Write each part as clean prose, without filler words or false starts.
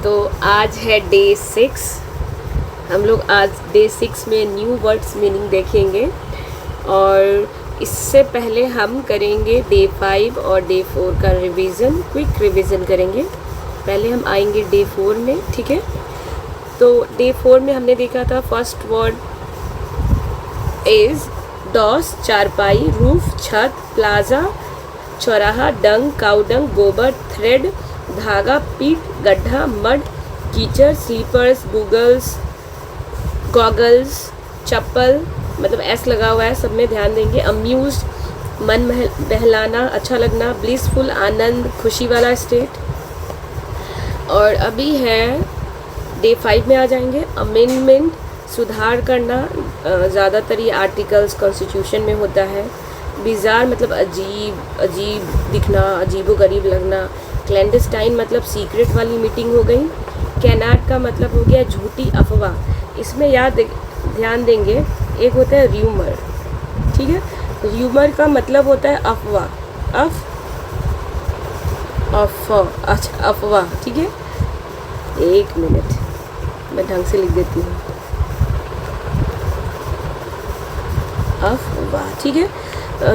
तो आज है डे 6। हम लोग आज डे 6 में न्यू वर्ड्स मीनिंग देखेंगे और इससे पहले हम करेंगे डे 5 और डे 4 का रिवीजन, क्विक रिवीजन करेंगे। पहले हम आएंगे डे 4 में, ठीक है। तो डे 4 में हमने देखा था फर्स्ट वर्ड इज़ डॉस, चारपाई, रूफ, छत, प्लाजा, चौराहा, डंग, काउडंग, गोबर, थ्रेड, धागा, पीठ, गड्ढा, मड, कीचड़, स्लीपर्स, गॉगल्स, चप्पल, मतलब एस लगा हुआ है, सब में ध्यान देंगे। अम्यूज, मन बहलाना, अच्छा लगना। ब्लिसफुल, आनंद, खुशी वाला स्टेट। और अभी है डे 5 में आ जाएंगे। अमेंडमेंट, सुधार करना, ज़्यादातर ये आर्टिकल्स कॉन्स्टिट्यूशन में होता है। बिजार मतलब अजीब दिखना, अजीबो गरीब लगना। क्लैंडस्टाइन मतलब सीक्रेट वाली मीटिंग हो गई। कैनाट का मतलब हो गया झूठी अफवाह। इसमें ध्यान देंगे, एक होता है र्यूमर, ठीक है। र्यूमर का मतलब होता है अफवाह, अच्छा अफवाह, ठीक है। एक मिनट मैं ढंग से लिख देती हूँ, अफवाह, ठीक है।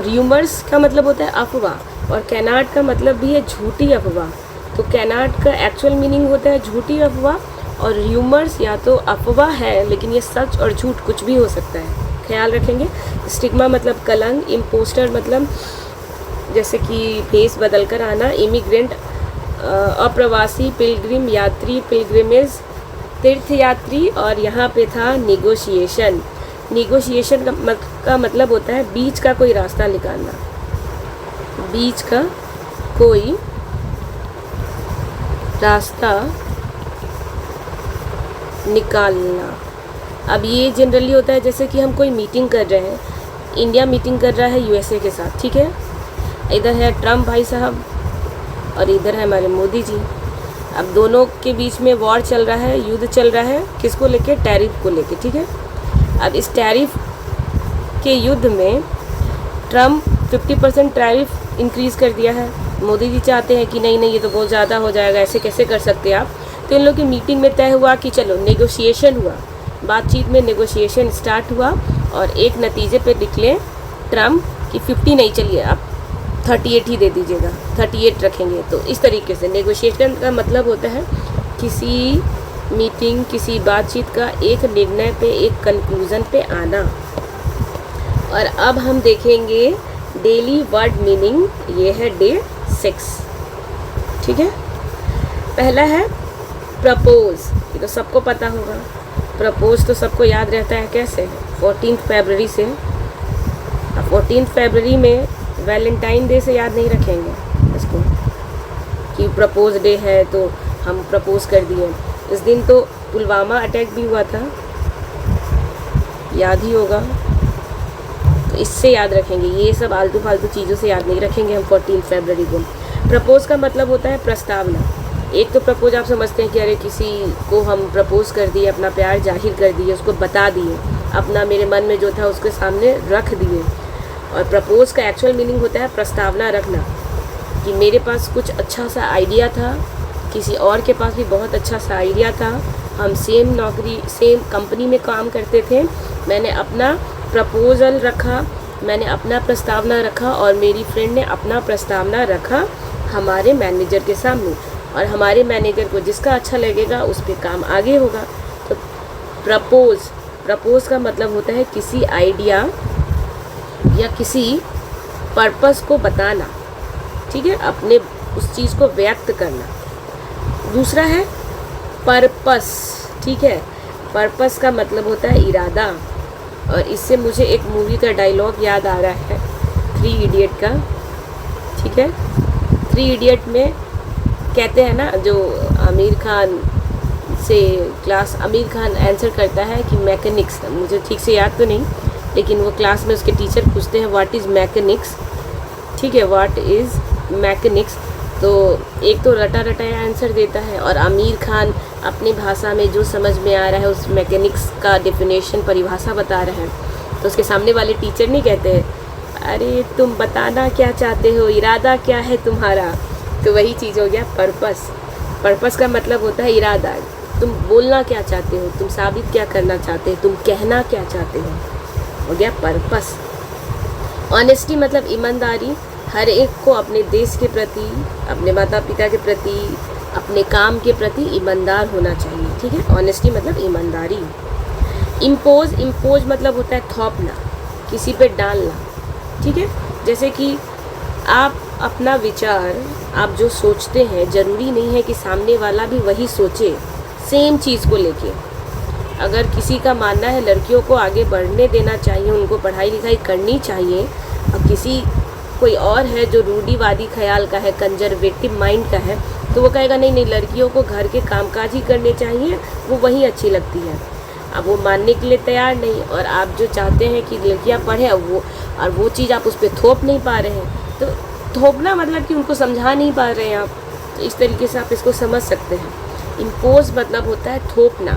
र्यूमर्स का मतलब होता है अफवाह और कैनाट का मतलब भी है झूठी अफवाह। तो कैनाट का एक्चुअल मीनिंग होता है झूठी अफवाह और र्यूमर्स या तो अफवाह है लेकिन ये सच और झूठ कुछ भी हो सकता है, ख्याल रखेंगे। स्टिग्मा मतलब कलंक। इम्पोस्टर मतलब जैसे कि फेस बदल कर आना। इमिग्रेंट अप्रवासी। पिलग्रिम यात्री, पिलग्रिमेज तीर्थयात्री। और यहाँ पे था निगोशिएशन। निगोशिएशन का मतलब होता है बीच का कोई रास्ता निकालना, बीच का कोई रास्ता निकालना। अब ये जनरली होता है जैसे कि हम कोई मीटिंग कर रहे हैं, इंडिया मीटिंग कर रहा है यूएसए के साथ, ठीक है। इधर है ट्रम्प भाई साहब और इधर है हमारे मोदी जी। अब दोनों के बीच में वॉर चल रहा है, युद्ध चल रहा है, किसको लेके? टैरिफ को लेके, ठीक है। अब इस टैरिफ के युद्ध में ट्रम्प 50% टैरिफ इंक्रीज़ कर दिया है। मोदी जी चाहते हैं कि नहीं ये तो बहुत ज़्यादा हो जाएगा, ऐसे कैसे कर सकते हैं आप। तो इन लोग की मीटिंग में तय हुआ कि चलो नेगोशिएशन हुआ, बातचीत में नेगोशिएशन स्टार्ट हुआ और एक नतीजे पे निकले ट्रम्प कि 50 नहीं, चलिए आप 38 ही दे दीजिएगा, 38 रखेंगे। तो इस तरीके से नेगोशिएशन का मतलब होता है किसी मीटिंग, किसी बातचीत का एक निर्णय पे, एक कंक्लूज़न पे आना। और अब हम देखेंगे डेली वर्ड मीनिंग, ये है डे 6, ठीक है। पहला है प्रपोज, ये तो सबको पता होगा। प्रपोज तो सबको याद रहता है कैसे, 14 फरवरी से। 14 फरवरी में वैलेंटाइन डे से याद नहीं रखेंगे इसको कि प्रपोज डे है तो हम प्रपोज कर दिए। इस दिन तो पुलवामा अटैक भी हुआ था, याद ही होगा। तो इससे याद रखेंगे, ये सब आलतू फालतू चीज़ों से याद नहीं रखेंगे हम 14 फरवरी को। प्रपोज का मतलब होता है प्रस्तावना। एक तो प्रपोज आप समझते हैं कि अरे किसी को हम प्रपोज कर दिए, अपना प्यार जाहिर कर दिए, उसको बता दिए, अपना मेरे मन में जो था उसके सामने रख दिए। और प्रपोज का एक्चुअल मीनिंग होता है प्रस्तावना रखना, कि मेरे पास कुछ अच्छा सा आइडिया था, किसी और के पास भी बहुत अच्छा सा आइडिया था, हम सेम नौकरी, सेम कंपनी में काम करते थे, मैंने अपना प्रपोज़ल रखा, मैंने अपना प्रस्तावना रखा और मेरी फ्रेंड ने अपना प्रस्तावना रखा हमारे मैनेजर के सामने, और हमारे मैनेजर को जिसका अच्छा लगेगा उस पर काम आगे होगा। तो प्रपोज का मतलब होता है किसी आइडिया या किसी पर्पस को बताना, ठीक है, अपने उस चीज़ को व्यक्त करना। दूसरा है पर्पस, ठीक है। पर्पस का मतलब होता है इरादा। और इससे मुझे एक मूवी का डायलॉग याद आ रहा है, 3 इडियट का, ठीक है। 3 इडियट में कहते हैं ना, जो आमिर खान आंसर करता है कि मैकेनिक्स, मुझे ठीक से याद तो नहीं, लेकिन वो क्लास में उसके टीचर पूछते हैं व्हाट इज़ मैकेनिक्स, ठीक है, व्हाट इज़ मैकेनिक्स। तो एक तो रटा रटाया आंसर देता है और आमिर खान अपनी भाषा में जो समझ में आ रहा है उस मैकेनिक्स का डेफिनेशन, परिभाषा बता रहा है। तो उसके सामने वाले टीचर नहीं कहते अरे तुम बताना क्या चाहते हो, इरादा क्या है तुम्हारा। तो वही चीज़ हो गया पर्पस। पर्पस का मतलब होता है इरादा, तुम बोलना क्या चाहते हो, तुम साबित क्या करना चाहते हो, तुम कहना क्या चाहते हो गया पर्पस। ऑनेस्टी मतलब ईमानदारी, हर एक को अपने देश के प्रति, अपने माता पिता के प्रति, अपने काम के प्रति ईमानदार होना चाहिए, ठीक है। ऑनेस्टी मतलब ईमानदारी। इम्पोज मतलब होता है थोपना, किसी पे डालना, ठीक है। जैसे कि आप अपना विचार, आप जो सोचते हैं ज़रूरी नहीं है कि सामने वाला भी वही सोचे सेम चीज़ को लेके। अगर किसी का मानना है लड़कियों को आगे बढ़ने देना चाहिए, उनको पढ़ाई लिखाई करनी चाहिए, और किसी कोई और है जो रूढ़िवादी ख्याल का है, कंजर्वेटिव माइंड का है, तो वो कहेगा नहीं नहीं लड़कियों को घर के कामकाज ही करने चाहिए, वो वही अच्छी लगती है। अब वो मानने के लिए तैयार नहीं, और आप जो चाहते हैं कि लड़कियां पढ़ें वो चीज़ आप उस पर थोप नहीं पा रहे हैं। तो थोपना मतलब कि उनको समझा नहीं पा रहे हैं आप, तो इस तरीके से आप इसको समझ सकते हैं। इम्पोज मतलब होता है थोपना,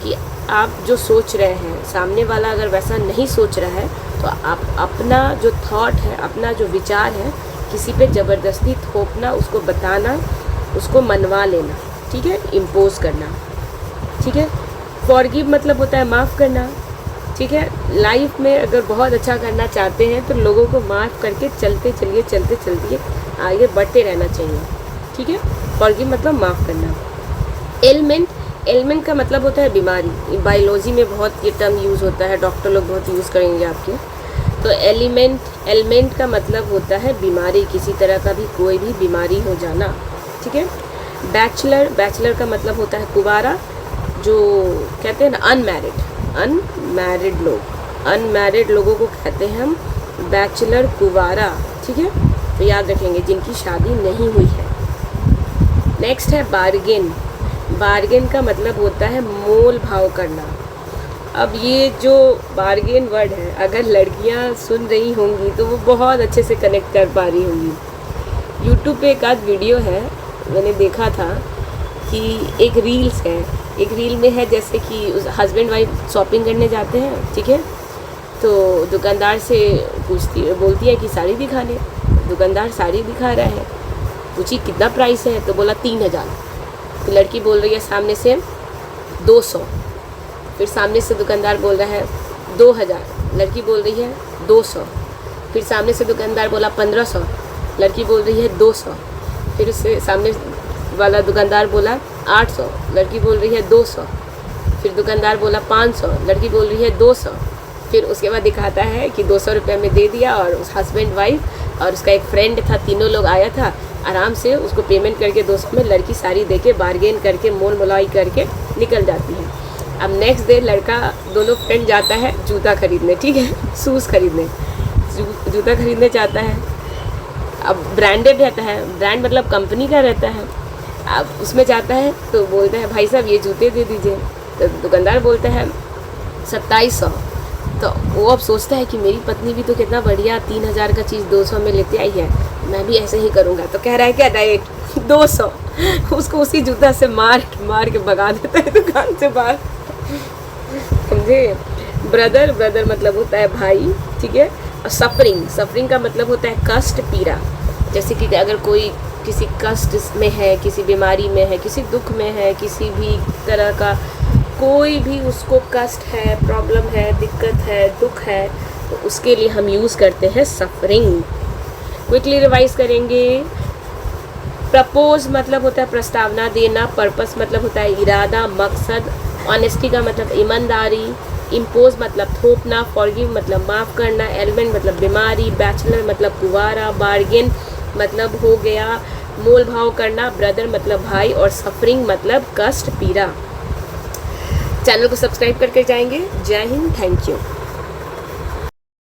कि आप जो सोच रहे हैं सामने वाला अगर वैसा नहीं सोच रहा है तो आप अपना जो थॉट है, अपना जो विचार है, किसी पे ज़बरदस्ती थोपना, उसको बताना, उसको मनवा लेना, ठीक है। इम्पोज करना, ठीक है। फॉरगिव मतलब होता है माफ़ करना, ठीक है। लाइफ में अगर बहुत अच्छा करना चाहते हैं तो लोगों को माफ़ करके चलते चलिए आगे बढ़ते रहना चाहिए, ठीक है। फॉरगिव मतलब माफ़ करना। एलिमेंट का मतलब होता है बीमारी, बायोलॉजी में बहुत ये टर्म यूज़ होता है, डॉक्टर लोग बहुत यूज़ करेंगे आपके। तो एलिमेंट का मतलब होता है बीमारी, किसी तरह का भी कोई भी बीमारी हो जाना, ठीक है। बैचलर का मतलब होता है कुंवारा, जो कहते हैं ना अनमैरिड लोगों को कहते हैं हम बैचलर कुंवारा, ठीक है। तो याद रखेंगे जिनकी शादी नहीं हुई है। नेक्स्ट है बार्गेन का मतलब होता है मोल भाव करना। अब ये जो बार्गेन वर्ड है, अगर लड़कियां सुन रही होंगी तो वो बहुत अच्छे से कनेक्ट कर पा रही होंगी। यूट्यूब पे एक आध वीडियो है, मैंने देखा था कि एक रील में है जैसे कि हस्बैंड वाइफ शॉपिंग करने जाते हैं, ठीक है। तो दुकानदार से बोलती है कि साड़ी दिखा ले, दुकानदार साड़ी दिखा रहा है, पूछी कितना प्राइस है, तो बोला 3000। तो लड़की बोल रही है सामने से 200, फिर सामने से दुकानदार बोल रहा है 2000, लड़की बोल रही है 200, फिर सामने से दुकानदार बोला 1500, लड़की बोल रही है 200, फिर उससे सामने वाला दुकानदार बोला 800, लड़की बोल रही है 200, फिर दुकानदार बोला 500, लड़की बोल रही है 200, फिर उसके बाद दिखाता है कि 200 रुपये में दे दिया, और उस हस्बैंड वाइफ और उसका एक फ्रेंड था, तीनों लोग आया था, आराम से उसको पेमेंट करके 200 में लड़की साड़ी दे के बार्गेन करके मोल मोलाई करके निकल जाती है। अब नेक्स्ट डे लड़का दोनों फ्रेंड जाता है जूता खरीदने, ठीक है, शूज़ खरीदने, जूता खरीदने जाता है। अब ब्रांडेड रहता है, ब्रांड मतलब कंपनी का रहता है। अब उसमें जाता है तो बोलता है भाई साहब ये जूते दे दीजिए, तो दुकानदार बोलता है 2700। तो वो अब सोचता है कि मेरी पत्नी भी तो कितना बढ़िया 3000 का चीज़ 200 में लेते आई है, मैं भी ऐसे ही करूँगा। तो कह रहा है क्या डायरेक्ट 200, उसको उसी जूता से मार के भगा देता है दुकान से बाहर, समझे। ब्रदर मतलब होता है भाई, ठीक है। और सफरिंग का मतलब होता है कष्ट, पीड़ा। जैसे कि अगर कोई किसी कष्ट में है, किसी बीमारी में है, किसी दुख में है, किसी भी तरह का कोई भी उसको कष्ट है, प्रॉब्लम है, दिक्कत है, दुख है, तो उसके लिए हम यूज़ करते हैं सफरिंग। क्विकली रिवाइज करेंगे। प्रपोज मतलब होता है प्रस्तावना देना, पर्पस मतलब होता है इरादा, मकसद, ऑनेस्टी का मतलब ईमानदारी, इम्पोज मतलब थोपना, फॉरगिव मतलब माफ़ करना, एलिमेंट मतलब बीमारी, बैचलर मतलब कुंवारा, बार्गेन मतलब हो गया मोल भाव करना, ब्रदर मतलब भाई, और सफरिंग मतलब कष्ट, पीड़ा। चैनल को सब्सक्राइब करके जाएंगे। जय हिंद, थैंक यू।